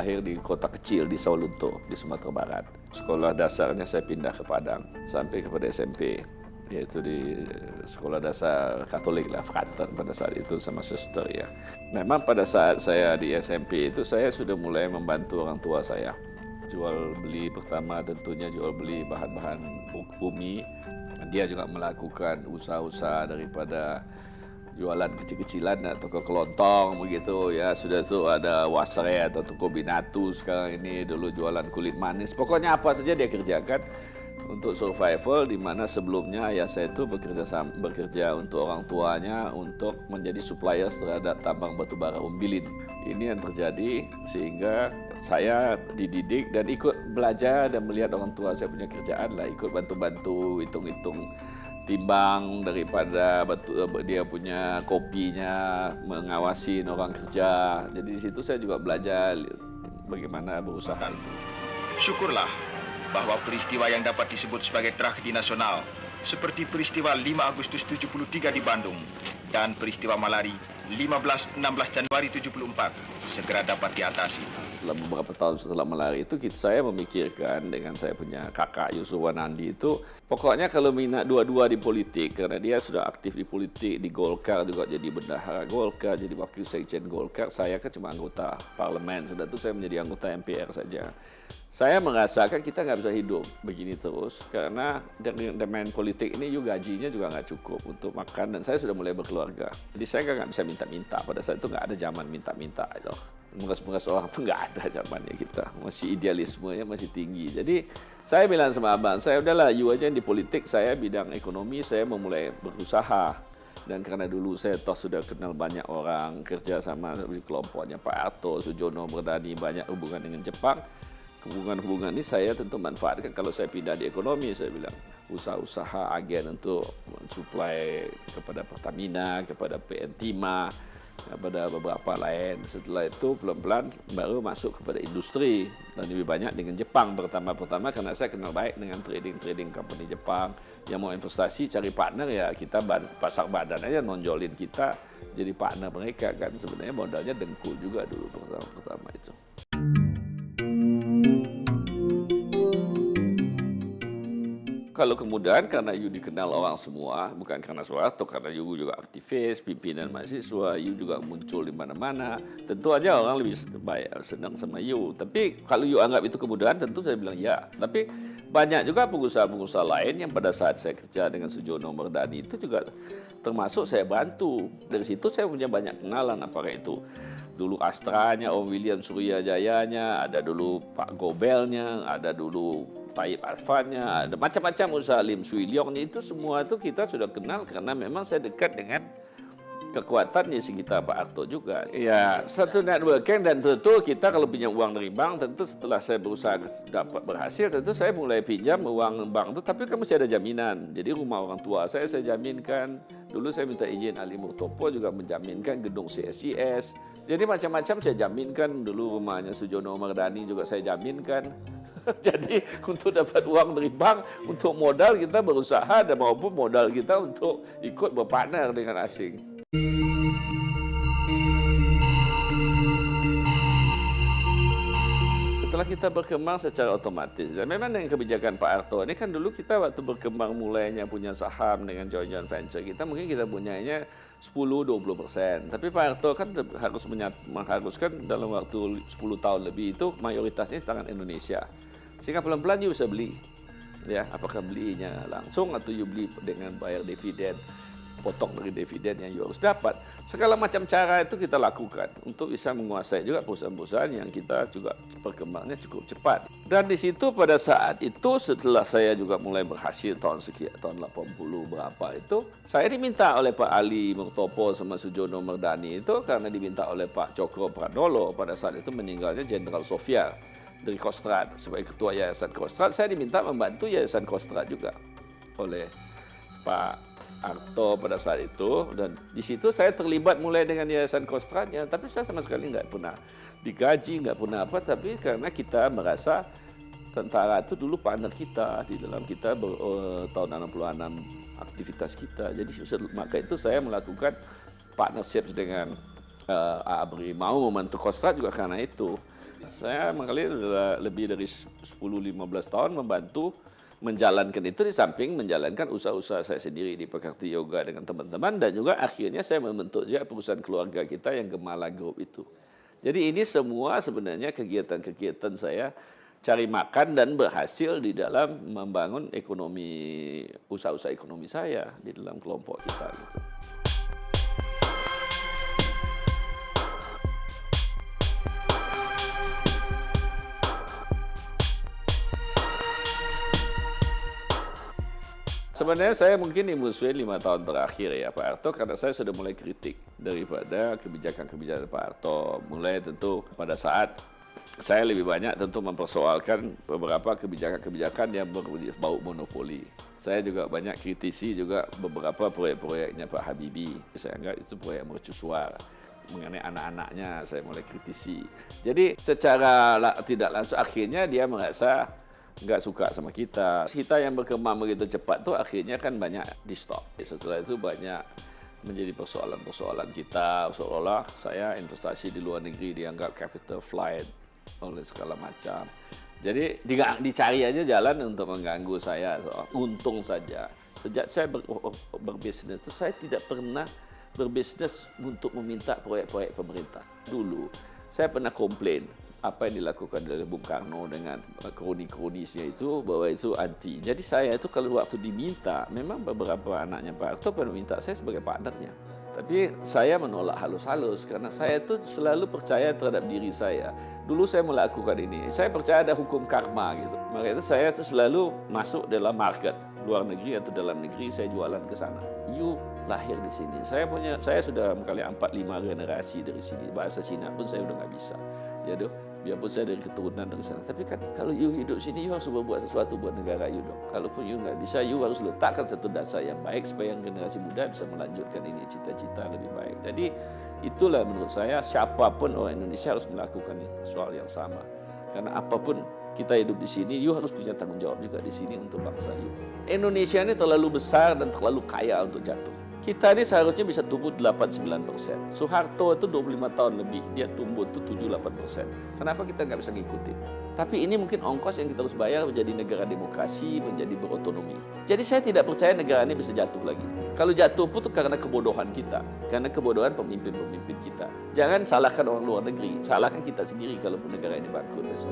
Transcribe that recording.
lahir di kota kecil di Sawalunto, di Sumatera Barat. Sekolah dasarnya saya pindah ke Padang sampai kepada SMP, yaitu di sekolah dasar Katolik lah, Frater pada saat itu sama suster ya. Memang pada saat saya di SMP itu saya sudah mulai membantu orang tua saya. Jual beli pertama tentunya jual beli bahan-bahan bumi. Dia juga melakukan usaha-usaha daripada jualan kecil-kecilan atau ke kelontong begitu ya. Sudah tuh ada wasre atau toko binatu, sekarang ini dulu jualan kulit manis. Pokoknya apa saja dia kerjakan untuk survival, di mana sebelumnya ayah saya itu bekerja untuk orang tuanya untuk menjadi supplier terhadap tambang batubara Umbilin. Ini yang terjadi sehingga saya dididik dan ikut belajar dan melihat orang tua saya punya kerjaan lah, ikut bantu-bantu hitung-hitung timbang daripada dia punya kopinya, mengawasi orang kerja. Jadi di situ saya juga belajar bagaimana berusaha itu. Syukurlah bahwa peristiwa yang dapat disebut sebagai tragedi nasional seperti peristiwa 5 Agustus 73 di Bandung dan peristiwa Malari 15-16 Januari 74 segera dapat diatasi. Setelah beberapa tahun setelah Malari itu saya memikirkan dengan saya punya kakak Yusuf Wanandi itu, pokoknya kalau minat dua-dua di politik, karena dia sudah aktif di politik, di Golkar juga jadi bendahara Golkar, jadi wakil sekjen Golkar, saya kan cuma anggota parlemen, sudah itu saya menjadi anggota MPR saja. Saya merasakan kita nggak bisa hidup begini terus, karena dengan politik ini juga gajinya juga nggak cukup untuk makan, dan saya sudah mulai berkeluarga. Jadi saya nggak bisa minta-minta, pada saat itu nggak ada zaman minta-minta itu. Mengeras-mengeras orang tuh nggak ada zamannya kita, masih idealismenya masih tinggi. Jadi saya bilang sama abang, saya udahlah you aja di politik, saya bidang ekonomi, saya memulai berusaha. Dan karena dulu saya toh sudah kenal banyak orang, kerja sama di kelompoknya Pak Harto, Sujono, Merdani, banyak hubungan dengan Jepang. Hubungan-hubungan ini saya tentu manfaatkan kalau saya pindah di ekonomi. Saya bilang usaha-usaha agen untuk mensuplai kepada Pertamina, kepada PN Timah, kepada beberapa lain. Setelah itu pelan-pelan baru masuk kepada industri, dan lebih banyak dengan Jepang pertama-pertama, karena saya kenal baik dengan trading company Jepang yang mau investasi cari partner, ya kita pasang badan aja nonjolin kita jadi partner mereka kan. Sebenarnya modalnya dengkul juga dulu pertama itu. Kalau kemudian karena you dikenal orang semua, bukan karena Soeharto, karena you juga aktivis, pimpinan mahasiswa, you juga muncul di mana-mana, tentu aja orang lebih senang sama you. Tapi kalau you anggap itu kemudahan, tentu saya bilang ya. Tapi banyak juga pengusaha-pengusaha lain yang pada saat saya kerja dengan Sujono, Merdani itu juga termasuk saya bantu. Dari situ saya punya banyak kenalan, apakah itu dulu Astranya, Om William Suryajayanya, ada dulu Pak Gobelnya, ada dulu Taib Arfannya, ada macam-macam usaha Lim Swee Leong, itu semua itu kita sudah kenal karena memang saya dekat dengan kekuatan di sekitar Pak Harto juga. Ya, satu networking, dan tentu kita kalau pinjam uang dari bank, tentu setelah saya berusaha dapat berhasil, tentu saya mulai pinjam uang bank itu, tapi kan mesti ada jaminan. Jadi rumah orang tua saya jaminkan. Dulu saya minta izin Ali Murtopo juga menjaminkan gedung CSIS. Jadi macam-macam saya jaminkan. Dulu rumahnya Sujono Merdani juga saya jaminkan. Jadi untuk dapat uang dari bank, untuk modal kita berusaha, dan maupun modal kita untuk ikut berpartner dengan asing. Setelah kita berkembang secara otomatis, dan memang dengan kebijakan Pak Harto ini kan dulu kita waktu berkembang mulainya punya saham dengan joint venture kita, mungkin kita punyanya 10-20%. Tapi Pak Harto kan harus mengharuskan dalam waktu 10 tahun lebih itu mayoritasnya di tangan Indonesia. Sehingga pelan-pelan you bisa beli. Ya, apakah belinya langsung atau you beli dengan bayar dividen, potong dari dividen yang you harus dapat. Segala macam cara itu kita lakukan untuk bisa menguasai juga perusahaan-perusahaan yang kita juga perkembangannya cukup cepat. Dan di situ pada saat itu setelah saya juga mulai berhasil tahun 80 berapa itu, saya diminta oleh Pak Ali Murtopo sama Sujono Merdani itu, karena diminta oleh Pak Cokro Pradolo pada saat itu meninggalnya Jenderal Sofiar dari Kostrad sebagai ketua Yayasan Kostrad. Saya diminta membantu Yayasan Kostrad juga oleh Pak Harto pada saat itu, dan di situ saya terlibat mulai dengan Yayasan Kostradnya. Tapi saya sama sekali nggak pernah digaji, nggak pernah apa, tapi karena kita merasa tentara itu dulu partner kita di dalam kita tahun 66 aktivitas kita. Jadi maka itu saya melakukan partnership dengan ABRI, mau membantu Kostrad juga karena itu. Saya mengkali sudah lebih dari 10-15 tahun membantu menjalankan itu di samping menjalankan usaha-usaha saya sendiri di Pekerti Yoga dengan teman-teman dan juga akhirnya saya membentuk juga perusahaan keluarga kita yang Gemala Group itu. Jadi ini semua sebenarnya kegiatan-kegiatan saya cari makan dan berhasil di dalam membangun ekonomi, usaha-usaha ekonomi saya di dalam kelompok kita gitu. Sebenarnya saya mungkin dimusuhin 5 tahun terakhir ya Pak Harto karena saya sudah mulai kritik daripada kebijakan-kebijakan Pak Harto. Mulai tentu pada saat saya lebih banyak tentu mempersoalkan beberapa kebijakan-kebijakan yang berbau monopoli. Saya juga banyak kritisi juga beberapa proyek-proyeknya Pak Habibie. Saya anggap itu proyek mercusuar. Mengenai anak-anaknya saya mulai kritisi. Jadi secara tidak langsung akhirnya dia merasa nggak suka sama kita. Kita yang berkembang begitu cepat tuh akhirnya kan banyak di stop. Setelah itu banyak menjadi persoalan-persoalan kita. Seolah-olah saya investasi di luar negeri dianggap capital flight oleh segala macam. Jadi dicari aja jalan untuk mengganggu saya. Untung saja. Sejak saya berbisnis itu saya tidak pernah berbisnis untuk meminta proyek-proyek pemerintah. Dulu saya pernah komplain apa yang dilakukan oleh Bung Karno dengan kroni-kronisnya itu bahwa itu anti. Jadi saya itu kalau waktu diminta, memang beberapa anaknya Pak Harto pernah minta saya sebagai partnernya. Tapi saya menolak halus-halus karena saya itu selalu percaya terhadap diri saya. Dulu saya melakukan ini, saya percaya ada hukum karma gitu. Maka itu saya itu selalu masuk dalam market, luar negeri atau dalam negeri saya jualan ke sana. You lahir di sini. Saya sudah kali 4-5 generasi dari sini. Bahasa Cina pun saya udah nggak bisa. Ya doh. Biarpun saya dari keturunan dari sana. Tapi kan kalau you hidup sini, you harus berbuat sesuatu buat negara you dong. Kalaupun you nggak bisa, you harus letakkan satu dasar yang baik supaya yang generasi muda bisa melanjutkan ini cita-cita lebih baik. Jadi itulah menurut saya siapapun orang Indonesia harus melakukan soal yang sama. Karena apapun kita hidup di sini, you harus punya tanggung jawab juga di sini untuk bangsa you. Indonesia ini terlalu besar dan terlalu kaya untuk jatuh. Kita ini seharusnya bisa tumbuh 8-9%. Soeharto itu 25 tahun lebih, dia tumbuh itu 7-8%. Kenapa kita nggak bisa ngikutin? Tapi ini mungkin ongkos yang kita harus bayar menjadi negara demokrasi, menjadi berotonomi. Jadi saya tidak percaya negara ini bisa jatuh lagi. Kalau jatuh pun itu karena kebodohan kita, karena kebodohan pemimpin-pemimpin kita. Jangan salahkan orang luar negeri, salahkan kita sendiri kalau negara ini bangkrut besok.